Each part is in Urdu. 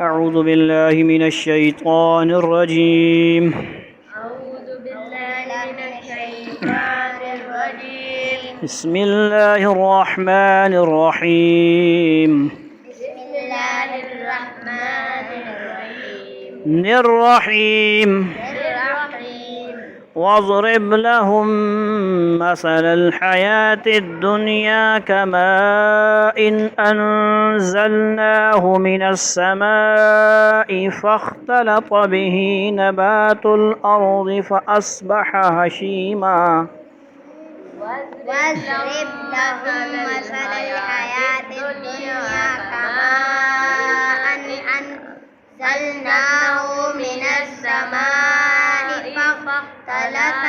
أعوذ بالله من الشيطان الرجيم. أعوذ بالله من الشيطان الرجيم. بسم الله الرحمن الرحيم. بسم الله الرحمن الرحيم. الرحيم. الرحيم. واضرب لهم مثل الحياة الدنيا كماء إن أنزلناه من السماء فاختلط به نبات الأرض فأصبح هشيما. واضرب لهم مثل الحياة الدنيا كماء أنزلناه من السماء فاختلط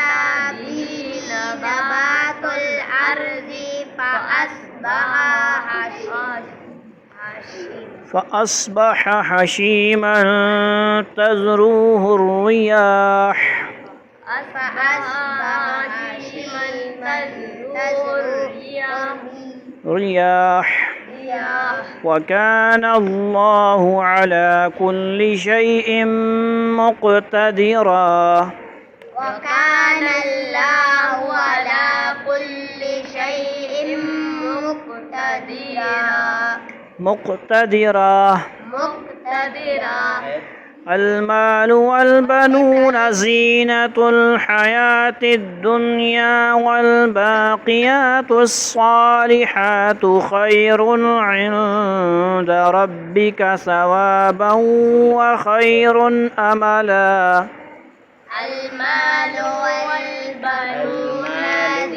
به نبات الأرض فأصبح هشيما تذروه الرياح. وكان الله على كل شيء مقتدرا. وكان الله على كل شيء مقتدرا. المال والبنون زينة الحياة الدنيا والباقيات الصالحات خير عند ربك ثوابا وخير أملا. المال والبنون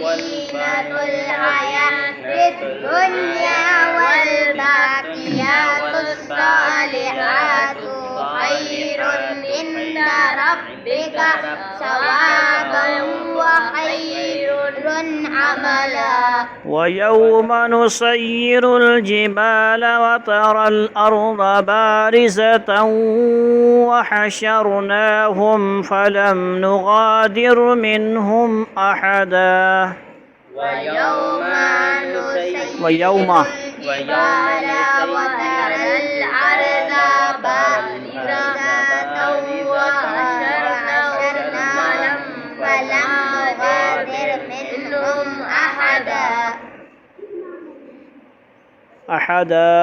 زينة الحياة الدنيا والباقيات الصالحات خير عند ربك ثوابا وخير عملا. ويوم نسير الجبال وترى الأرض بارزة وحشرناهم فلم نغادر منهم أحدا. ويوم الجبال وترى الأرض بارزة وحشرناهم فلم نغادر منهم أحدا.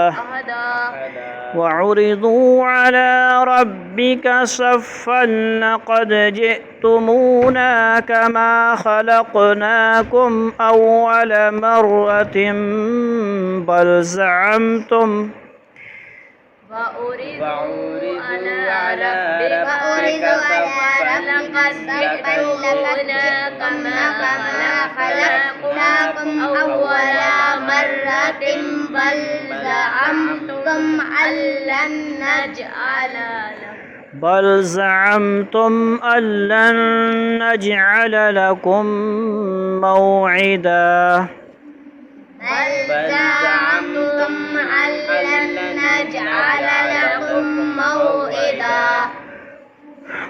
وعرضوا على ربك صفا لقد جئتمونا كما خلقناكم أول مرة بل زعمتم. وعرضوا على ربك صفا لقد جئتمونا كما خلقناكم أول مرة بل زعمتم أن لن نجعل لكم موعدا.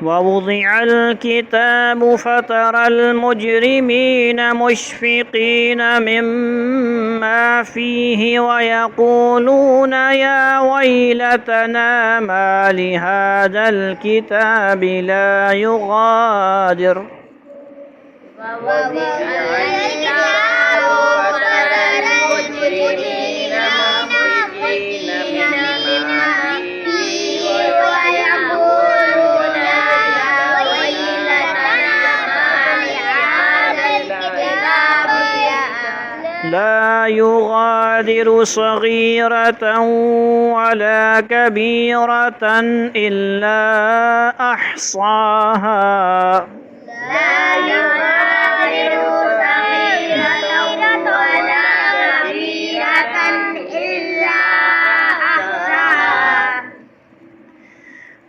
ووضع الكتاب فترى المجرمين مشفقين مما فيه ويقولون يا ويلتنا ما لهذا الكتاب لا يغادر لا يغادر صغيرة ولا كبيرة إلا أحصاها. لا يغادر صغيرة ولا كبيرة إلا أحصاها.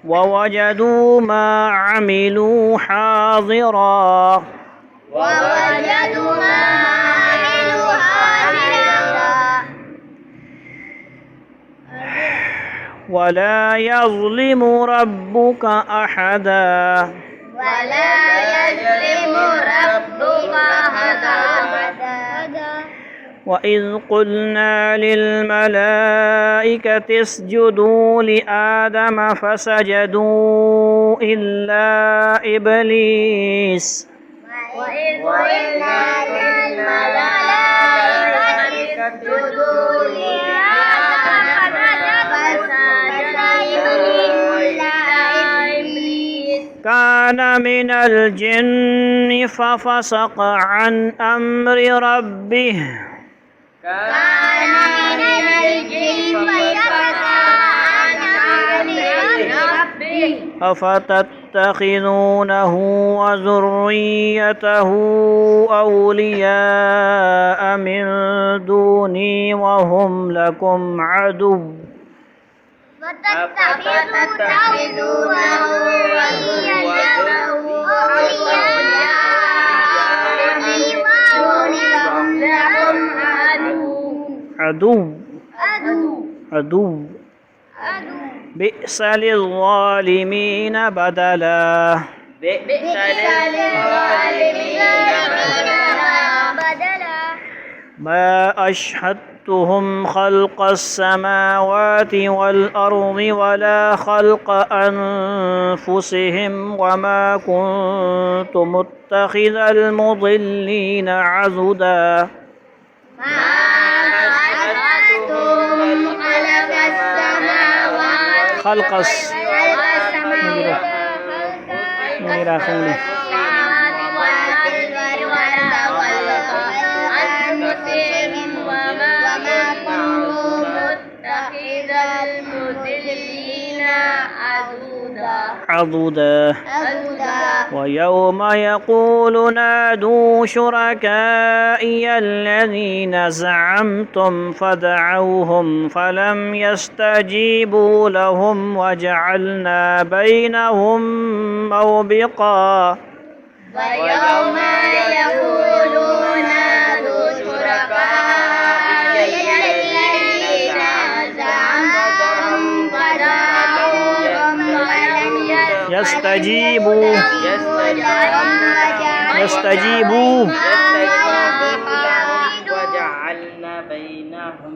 ووجدوا ما عملوا حاضرا. ولا يظلم ربك أحدا. وإذ قلنا للملائكة اسجدوا لآدم فسجدوا إلا إبليس وإذ قلنا للملائكة اسجدوا لآدم فسجدوا إلا إبليس كان من الجن ففسق عن أمر ربه كان من الجن ففسق عن أمر ربه أفتتخذونه وذريته أولياء من دوني وهم لكم عدو فتتخذونه وذريته أولياء من لهم عدو بئس للظالمين بدلا بئس للظالمين بدلا ما أشهدتهم خلق السماوات والأرض ولا خلق أنفسهم وما كنت متخذ المضلين عضدا خلق عضدا ويوم يقول نادوا شركائي الذين زعمتم فدعوهم فلم يستجيبوا لهم وجعلنا بينهم موبقا ويوم يقولون نادوا شركائي الذين زعمتم فدعوهم فلم يستجيبوا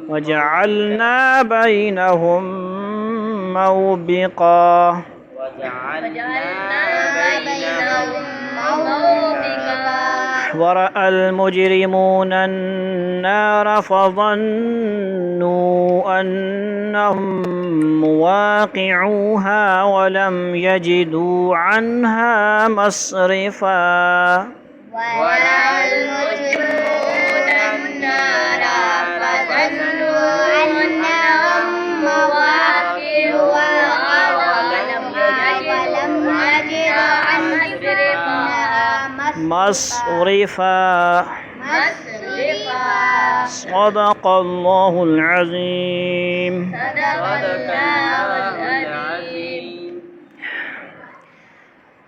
وجعلنا بينهم موبقا ورأى المجرمون النار فظنوا أنهم مواقعوها ولم يجدوا عنها مصرفا ورأى المجرمون النار فظنوا أنهم مواقعوها ولم يجدوا عنها مصرفا صدق الله العظيم.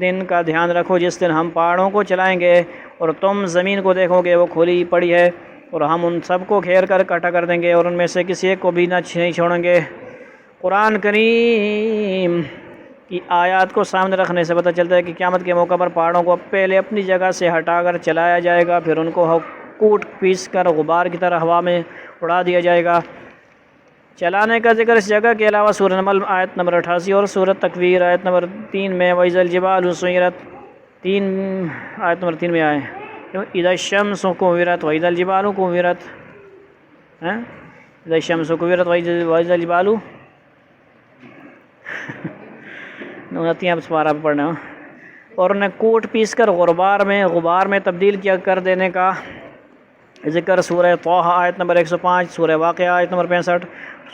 دن کا دھیان رکھو جس دن ہم پہاڑوں کو چلائیں گے اور تم زمین کو دیکھو گے وہ کھلی پڑی ہے اور ہم ان سب کو گھیر کر اکٹھا کر دیں گے اور ان میں سے کسی ایک کو بھی نہیں چھوڑیں گے۔ قرآن کریم کی آیات کو سامنے رکھنے سے پتہ چلتا ہے کہ قیامت کے موقع پر پہاڑوں کو پہلے اپنی جگہ سے ہٹا کر چلایا جائے گا، پھر ان کو کوٹ پیس کر غبار کی طرح ہوا میں اڑا دیا جائے گا۔ چلانے کا ذکر اس جگہ کے علاوہ سورہ نمل آیت نمبر 88 اور سورہ تکویر آیت نمبر 3 میں وَإِذَا الْجِبَالُ سُيِّرَتْ آیت نمبر 3 میں آئے ہیں۔ اِذَا الشَّمْسُ كُوِّرَتْ وَإِذَا الْجِبَالُ كُوِّرَتْ، اِذَا الشَّمْسُ كُوِّرَتْ وَإِذَا الْجِبَالُ نونتیاں پارہ پہ پڑھنا اور انہیں کوٹ پیس کر غبار میں تبدیل کر دینے کا ذکر سورہ طٰہٰ آیت نمبر 105، سورہ واقعہ آیت نمبر 65،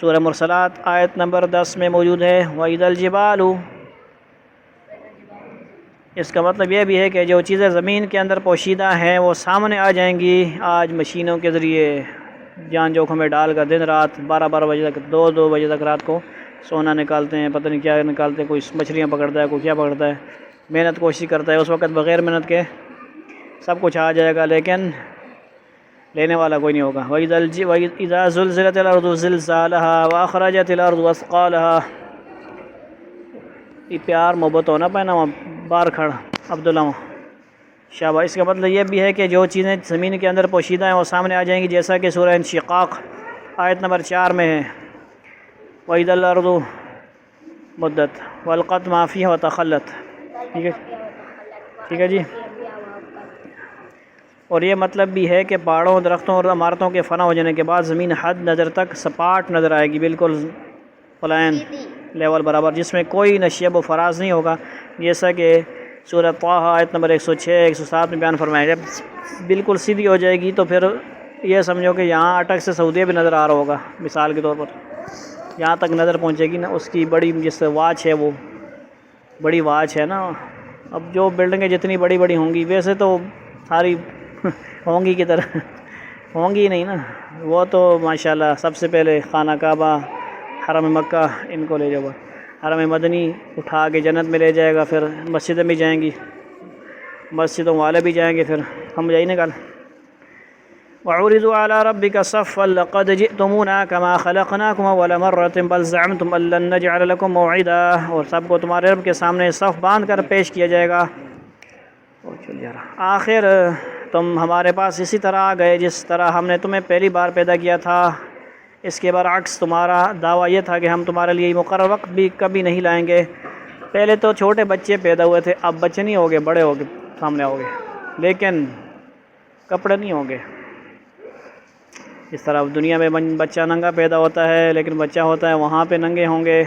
سورہ مرسلات آیت نمبر 10 میں موجود ہے۔ وَإِذَا الْجِبَالُ، اس کا مطلب یہ بھی ہے کہ جو چیزیں زمین کے اندر پوشیدہ ہیں وہ سامنے آ جائیں گی آج مشینوں کے ذریعے جان جوکھم میں ڈال کر دن رات 12 بجے تک 2 بجے تک رات کو سونا نکالتے ہیں، پتہ نہیں کیا نکالتے ہیں، کوئی مچھلیاں پکڑتا ہے، کوئی کیا پکڑتا ہے، محنت کوشش کرتا ہے، اس وقت بغیر محنت کے سب کچھ آ جائے گا لیکن لینے والا کوئی نہیں ہوگا۔ وَإِذَا زُلْزِلَتِ الْأَرْضُ زِلْزَالَهَا وَأَخْرَجَتِ الْأَرْضُ أَثْقَالَهَا، یہ پیار محبت ہونا پہنا بار کھڑ عبداللہ شابہ۔ اس کا مطلب یہ بھی ہے کہ جو چیزیں زمین کے اندر پوشیدہ ہیں وہ سامنے آ جائیں گی، جیسا کہ سورہ انشقاق آیت نمبر 4 میں ہے۔ وَإِذَا الْأَرْضُ مُدَّتْ وَأَلْقَتْ مَا فِيهَا وَتَخَلَّتْ، ٹھیک ہے جی۔ اور یہ مطلب بھی ہے کہ پہاڑوں، درختوں اور عمارتوں کے فنا ہو جانے کے بعد زمین حد نظر تک سپاٹ نظر آئے گی، بالکل پلین لیول برابر، جس میں کوئی نشیب و فراز نہیں ہوگا، جیسا کہ سورہ طٰہٰ آیت نمبر 106 107 میں بیان فرمایا۔ جب بالکل سیدھی ہو جائے گی تو پھر یہ سمجھو کہ یہاں اٹک سے سعودیہ بھی نظر آ رہا ہوگا، مثال کے طور پر یہاں تک نظر پہنچے گی نا، اس کی بڑی جس واچ ہے، وہ بڑی واچ ہے نا۔ اب جو بلڈنگیں جتنی بڑی بڑی ہوں گی، ویسے تو ساری ہوں گی کی طرح ہوں گی نہیں نا، وہ تو ماشاءاللہ سب سے پہلے خانہ کعبہ، حرم مکہ، ان کو لے جاؤ، حرم مدنی اٹھا کے جنت میں لے جائے گا، پھر مسجدیں بھی جائیں گی، مسجدوں والے بھی جائیں گے، پھر ہم جائیں نکال۔ وَعُرِضُوا عَلَىٰ رَبِّكَ صَفًّا لَقَدْ جِئْتُمُونَا كَمَا خَلَقْنَاكُمْ أَوَّلَ مَرَّةٍ بَلْ زَعَمْتُمْ أَن لَّن نَّجْعَلَ لَكُم مَّوْعِدًا، اور سب کو تمہارے رب کے سامنے صف باندھ کر پیش کیا جائے گا۔ آخر تم ہمارے پاس اسی طرح آ گئے جس طرح ہم نے تمہیں پہلی بار پیدا کیا تھا۔ اس کے برعکس تمہارا دعویٰ یہ تھا کہ ہم تمہارے لیے مقرر وقت بھی کبھی نہیں لائیں گے۔ پہلے تو چھوٹے بچے پیدا ہوئے تھے، اب بچے نہیں ہوگے، بڑے ہوگے سامنے ہوگے، لیکن کپڑے نہیں ہوں گے۔ اس طرح دنیا میں بچہ ننگا پیدا ہوتا ہے، لیکن بچہ ہوتا ہے وہاں پہ ننگے ہوں گے،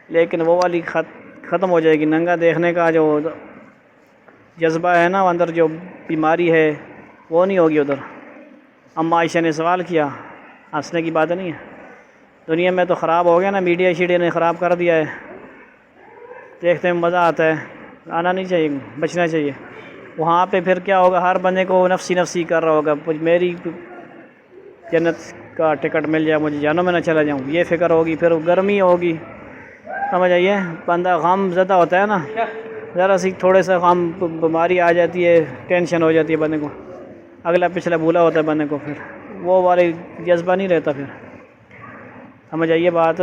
لیکن وہ والی ختم ہو جائے گی، ننگا دیکھنے کا جو جذبہ ہے نا اندر، جو بیماری ہے وہ نہیں ہوگی ادھر۔ اما عائشہ نے سوال کیا، ہنسنے کی بات نہیں ہے، دنیا میں تو خراب ہو گیا نا، میڈیا شیڈیا نے خراب کر دیا ہے، دیکھتے میں مزہ آتا ہے، آنا نہیں چاہیے، بچنا چاہیے۔ وہاں پہ پھر کیا ہوگا، ہر بندے کو نفسی نفسی کر رہا ہوگا، میری جنت کا ٹکٹ مل جائے، مجھے جانوں میں نہ چلا جاؤں، یہ فکر ہوگی، پھر گرمی ہوگی، سمجھ آئیے، بندہ غم زدہ ہوتا ہے نا، ذرا سی تھوڑے سا غم بیماری آ جاتی ہے، ٹینشن ہو جاتی ہے بندے کو، اگلا پچھلا بھولا ہوتا ہے بندے کو، پھر وہ والے جذبہ نہیں رہتا، پھر سمجھ آئیے بات،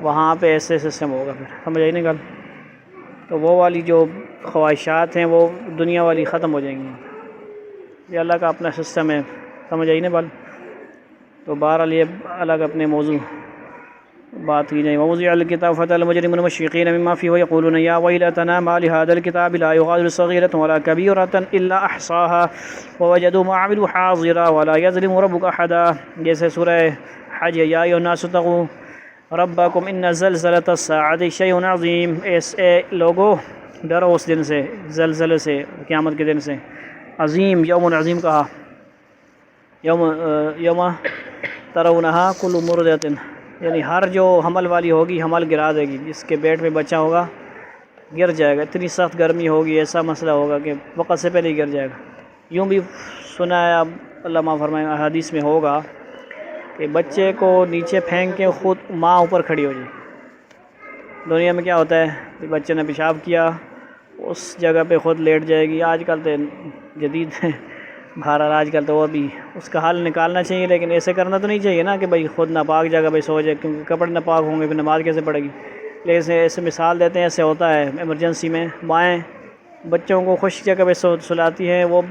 وہاں پہ ایسے سسٹم ہوگا، پھر سمجھ آئی نہیں گل، تو وہ والی جو خواہشات ہیں وہ دنیا والی ختم ہو جائیں گی، یہ اللہ کا اپنا سسٹم ہے، سمجھ آئی نہیں بات۔ تو بہرحال یہ الگ اپنے موضوع بات کی جائے۔ وَوُضِعَ الْكِتَابُ فَتَرَى الْمُجْرِمِينَ مُشْفِقِينَ مِمَّا فِيهِ وَيَقُولُونَ يَا وَيْلَتَنَا مَا لِهَٰذَا الْكِتَابِ لَا يُغَادِرُ صَغِيرَةً وَلَا كَبِيرَةً إِلَّا أَحْصَاهَا وَوَجَدُوا مَا عَمِلُوا حَاضِرًا وَلَا يَظْلِمُ رَبُّكَ أَحَدًا، جیسے سورہ حج، یا ایھا الناس اتقوا ربکم ان زلزلۃ الساعۃ شیء عظیم، اے لوگو ڈرو اس دن سے، زلزلے سے، قیامت کے دن سے، عظیم، یوم عظیم کہا، یوم ترونہا کل مرضعۃ، یعنی ہر جو حمل والی ہوگی حمل گرا دے گی، جس کے پیٹ میں بچہ ہوگا گر جائے گا، اتنی سخت گرمی ہوگی، ایسا مسئلہ ہوگا کہ وقت سے پہلے ہی گر جائے گا۔ یوں بھی سنا ہے، اب علامہ فرمائے حدیث میں ہوگا کہ بچے کو نیچے پھینک کے خود ماں اوپر کھڑی ہو جائے۔ دنیا میں کیا ہوتا ہے کہ بچے نے پیشاب کیا اس جگہ پہ خود لیٹ جائے گی. آج کل تو جدید ہے بہرحال، آج کل تو وہ بھی اس کا حل نکالنا چاہیے، لیکن ایسے کرنا تو نہیں چاہیے نا کہ بھائی خود ناپاک جگہ پہ سو جائے، کیونکہ کپڑے ناپاک ہوں گے پھر نماز کیسے پڑھے گی. لیکن ایسے مثال دیتے ہیں، ایسے ہوتا ہے ایمرجنسی میں مائیں بچوں کو خشک جگہ پہ سلاتی ہیں، وہ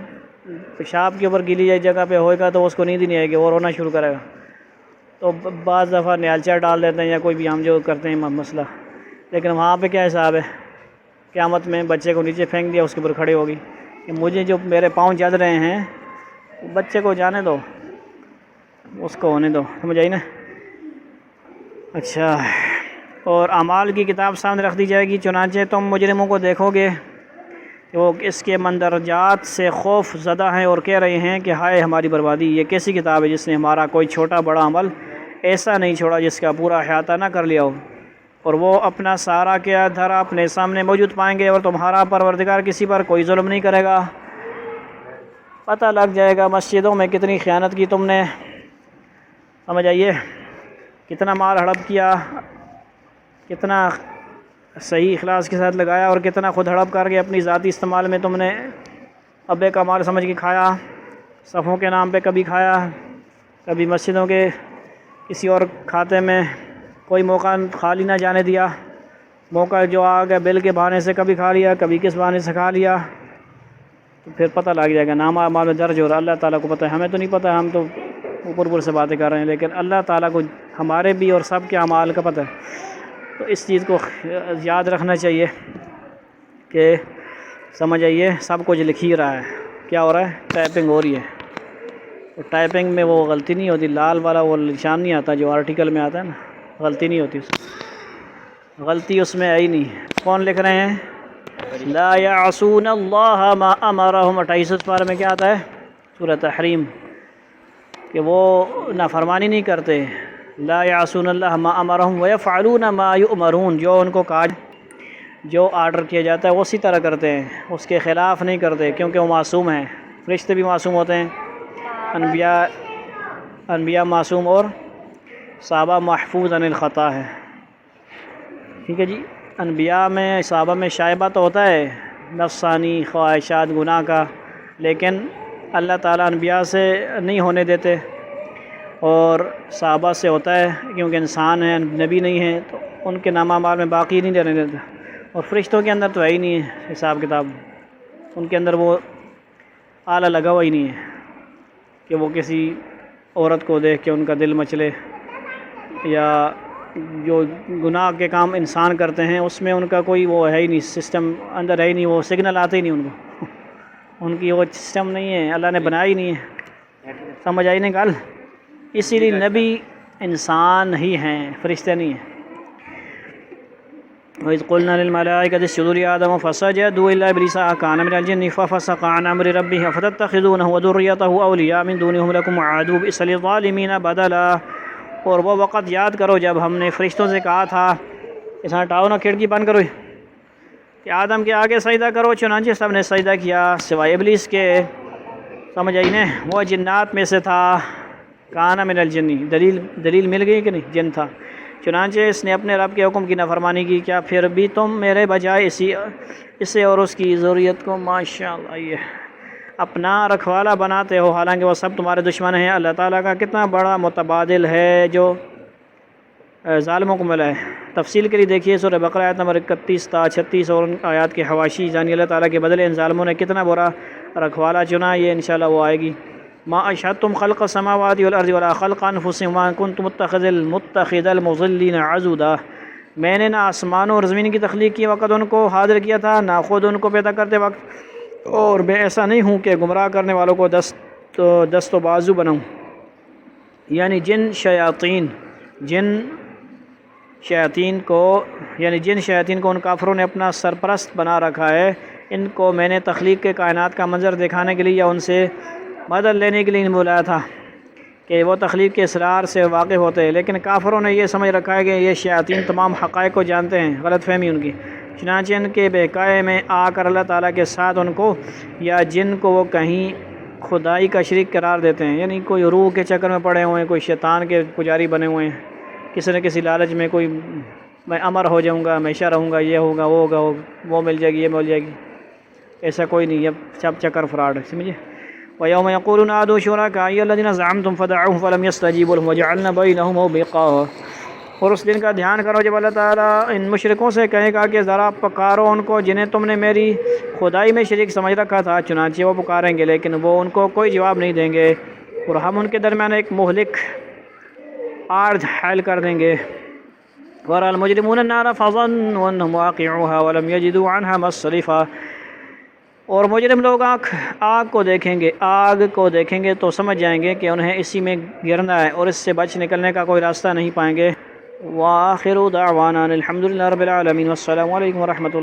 پیشاب کے اوپر گیلی جگہ پہ ہوئے گا تو اس کو نیند ہی نہیں آئے گی، وہ رونا شروع کرے گا. تو بعض دفعہ نیالچا ڈال دیتے ہیں یا کوئی بھی ہم جو کرتے ہیں مسئلہ. لیکن وہاں پہ کیا حساب ہے؟ قیامت میں بچے کو نیچے پھینک دیا، اس کے اوپر کھڑے ہوگی کہ مجھے جو میرے پاؤں جل رہے ہیں بچے کو جانے دو، اس کو ہونے دو. سمجھ آئی نا؟ اچھا، اور اعمال کی کتاب سامنے رکھ دی جائے گی، چنانچہ تم مجرموں کو دیکھو گے کہ وہ اس کے مندرجات سے خوف زدہ ہیں اور کہہ رہے ہیں کہ ہائے ہماری بربادی. یہ کیسی کتاب ہے جس نے ہمارا کوئی چھوٹا بڑا عمل ایسا نہیں چھوڑا جس کا پورا احاطہ نہ کر لیا ہو. اور وہ اپنا سارا کیا دھرا اپنے سامنے موجود پائیں گے، اور تمہارا پروردگار کسی پر کوئی ظلم نہیں کرے گا. پتہ لگ جائے گا مسجدوں میں کتنی خیانت کی تم نے. سمجھ آئیے؟ کتنا مال ہڑپ کیا، کتنا صحیح اخلاص کے ساتھ لگایا، اور کتنا خود ہڑپ کر کے اپنی ذاتی استعمال میں تم نے ابے کا مال سمجھ کے کھایا. صفوں کے نام پہ کبھی کھایا، کبھی مسجدوں کے کسی اور کھاتے میں، کوئی موقع خالی نہ جانے دیا. موقع جو آ گیا بل کے بہانے سے کبھی کھا لیا، کبھی کس بہانے سے کھا لیا. تو پھر پتہ لگ جائے گا، نام اعمال میں درج ہو رہا. اللہ تعالیٰ کو پتہ ہے، ہمیں تو نہیں پتہ، ہم تو اوپر سے باتیں کر رہے ہیں، لیکن اللہ تعالیٰ کو ہمارے بھی اور سب کے اعمال کا پتہ ہے. تو اس چیز کو یاد رکھنا چاہیے کہ سمجھ آئیے سب کچھ لکھ ہی رہا ہے. کیا ہو رہا ہے؟ ٹائپنگ ہو رہی ہے. تو ٹائپنگ میں وہ غلطی نہیں ہوتی، لال والا وہ نشان نہیں آتا جو آرٹیکل میں آتا ہے نا، غلطی نہیں ہوتی، غلطی اس میں آئی نہیں. کون لکھ رہے ہیں؟ لا یعصون اللہ ما امرہم. 28 پارے میں کیا آتا ہے؟ سورۃ تحریم، کہ وہ نافرمانی نہیں کرتے. لا یعصون اللہ ما امرہم ویفعلون ما یؤمرون. جو ان کو کہا، جو آرڈر کیا جاتا ہے وہ اسی طرح کرتے ہیں، اس کے خلاف نہیں کرتے، کیونکہ وہ معصوم ہیں. فرشتے بھی معصوم ہوتے ہیں، انبیاء معصوم، اور صحابہ محفوظ عن الخطا ہے. ٹھیک ہے جی. انبیاء میں صحابہ میں شائبہ تو ہوتا ہے نفسانی خواہشات گناہ کا، لیکن اللہ تعالیٰ انبیاء سے نہیں ہونے دیتے، اور صحابہ سے ہوتا ہے کیونکہ انسان ہیں، نبی نہیں ہیں، تو ان کے نامہ اعمال میں باقی نہیں رہنے دیتا. اور فرشتوں کے اندر تو ہے ہی نہیں ہے حساب کتاب، ان کے اندر وہ آلہ لگا ہوا ہی نہیں ہے کہ وہ کسی عورت کو دیکھ کے ان کا دل مچلے، یا جو گناہ کے کام انسان کرتے ہیں اس میں ان کا کوئی وہ ہے ہی نہیں، سسٹم اندر ہے ہی نہیں، وہ سگنل آتے ہی نہیں ان کو، ان کی وہ سسٹم نہیں ہے، اللہ نے بنایا ہی نہیں ہے. سمجھ آئی نہیں گل؟ اسی لیے نبی انسان ہی ہیں، فرشتے نہیں ہیں. وَإِذْ قُلْنَا لِلْمَلَائِكَةِ اسْجُدُوا لِآدَمَ فَسَجَدُوا إِلَّا إِبْلِيسَ كَانَ مِنَ الْجِنِّ فَفَسَقَ عَنْ أَمْرِ رَبِّهِ أَفَتَتَّخِذُونَهُ وَذُرِّيَّتَهُ أَوْلِيَاءَ مِنْ دُونِهِ هُمْ لَكُمْ عَدُوٌّ بِئْسَ لِلظَّالِمِينَ بَدَلًا. اور وہ وقت یاد کرو جب ہم نے فرشتوں سے کہا تھا، اس ہٹاؤ نا، کھڑکی بند کرو، کہ آدم کے آگے سجدہ کرو، چنانچہ سب نے سجدہ کیا سوائے ابلیس کے. سمجھ آئی نا؟ وہ جنات میں سے تھا. کان من الجن، دلیل مل گئی کہ نہیں؟ جن تھا. چنانچہ اس نے اپنے رب کے حکم کی نافرمانی کی. کیا پھر بھی تم میرے بجائے اسے اور اس کی ذریت کو ماشاءاللہ یہ اپنا رکھوالا بناتے ہو، حالانکہ وہ سب تمہارے دشمن ہیں. اللہ تعالیٰ کا کتنا بڑا متبادل ہے جو ظالموں کو ملا ہے. تفصیل کے لیے دیکھیے سورہ بقرہ آیت نمبر 31 تا 36 اور ان آیات کے حواشی، یعنی اللہ تعالیٰ کے بدلے ان ظالموں نے کتنا برا رکھوالا چنا. یہ انشاءاللہ وہ آئے گی. ما اشہدتم خلق السماوات والارض ولا خلق انفسهم وما كنتم متخذ المضلین عضدا. میں نے نہ آسمانوں اور زمین کی تخلیق کی وقت ان کو حاضر کیا تھا، نہ خود ان کو پیدا کرتے وقت، اور میں ایسا نہیں ہوں کہ گمراہ کرنے والوں کو دست و بازو بناؤں. یعنی جن شیاطین کو ان کافروں نے اپنا سرپرست بنا رکھا ہے. ان کو میں نے تخلیق کے کائنات کا منظر دکھانے کے لیے یا ان سے مدد لینے کے لیے نہیں بلایا تھا کہ وہ تخلیق کے اسرار سے واقف ہوتے ہیں. لیکن کافروں نے یہ سمجھ رکھا ہے کہ یہ شیاطین تمام حقائق کو جانتے ہیں. غلط فہمی ان کی. چنانچہ ان کے بہکائے میں آ کر اللہ تعالیٰ کے ساتھ ان کو یا جن کو وہ کہیں خدائی کا شریک قرار دیتے ہیں. یعنی کوئی روح کے چکر میں پڑے ہوئے ہیں، کوئی شیطان کے پجاری بنے ہوئے ہیں، کسی نہ کسی لالچ میں کوئی میں امر ہو جاؤں گا، ہمیشہ رہوں گا، یہ ہوگا وہ ہوگا، وہ مل جائے گی، یہ مل جائے گی، ایسا کوئی نہیں ہے، سب چکر فراڈ ہے، سمجھے؟ وَيَوْمَ يَقُولُ نَادُوا شُرَكَائِيَ الَّذِينَ زَعَمْتُمْ فَدَعُوهُمْ فَلَمْ يَسْتَجِيبُوا لَهُمْ وَجَعَلْنَا بَيْنَهُمْ مَوْبِقًا۔ اور اس دن کا دھیان کرو جب اللہ تعالیٰ ان مشرکوں سے کہے گا کہ ذرا پکارو ان کو جنہیں تم نے میری خدائی میں شریک سمجھ رکھا تھا، چنانچہ وہ پکاریں گے لیکن وہ ان کو کوئی جواب نہیں دیں گے، اور ہم ان کے درمیان ایک مہلک عارض حائل کر دیں گے۔ وَرَأَى الْمُجْرِمُونَ النَّارَ فَظَنُّوا أَنَّهُمْ وَاقِعُوهَا وَلَمْ يَجِدُوا عَنْهَا مَصْرِفًا۔ اور مجرم لوگ آگ کو دیکھیں گے تو سمجھ جائیں گے کہ انہیں اسی میں گرنا ہے اور اس سے بچ نکلنے کا کوئی راستہ نہیں پائیں گے۔ وآخر دعوانا الحمد للہ رب العالمین، والسلام علیکم ورحمۃ اللہ۔